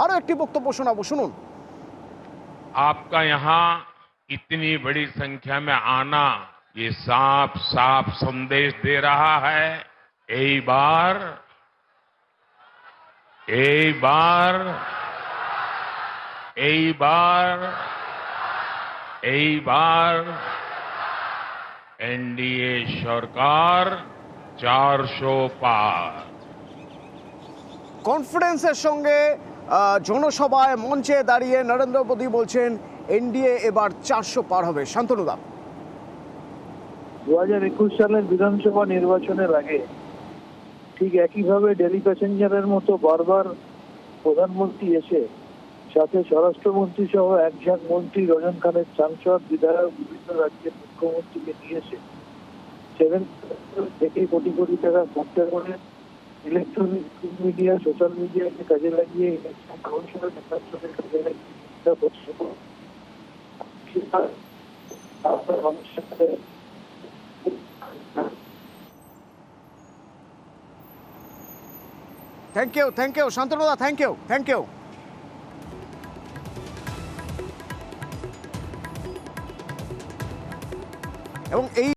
আরো একটি বক্তব্য শোনাবো, শুনুন। आपका यहाँ इतनी बड़ी संख्या में आना ये साफ साफ संदेश दे रहा है एक बार एक बार एक बार एक बार एनडीए सरकार 400 पार। কনফিডেন্সের সঙ্গে জনসভায় মঞ্চে দাঁড়িয়ে নরেন্দ্র মোদী বলছেন এনডিএ এবার 400 পার হবে। শান্তনুদা, 2021 সালের বিধানসভা নির্বাচনের আগে ঠিক একইভাবে ডেলি প্যাসেঞ্জারের মতো বারবার প্রধানমন্ত্রী এসে সাথে স্বরাষ্ট্রমন্ত্রী সহ এক ঝাঁক মন্ত্রী, রজন খানের সাংসদ, বিধায়ক, বিভিন্ন রাজ্যের মুখ্যমন্ত্রীকে নিয়ে এসে 7 থেকে কোটি কোটি টাকা খরচা করে ইলেকট্রনিক মিডিয়া, সোশ্যাল মিডিয়াকে কাজে লাগিয়ে ইলেকশন কমিশনের নেতাদের কাজে লাগিয়ে থ্যাংক ইউ শান্তনুদা, থ্যাংক ইউ। এবং এই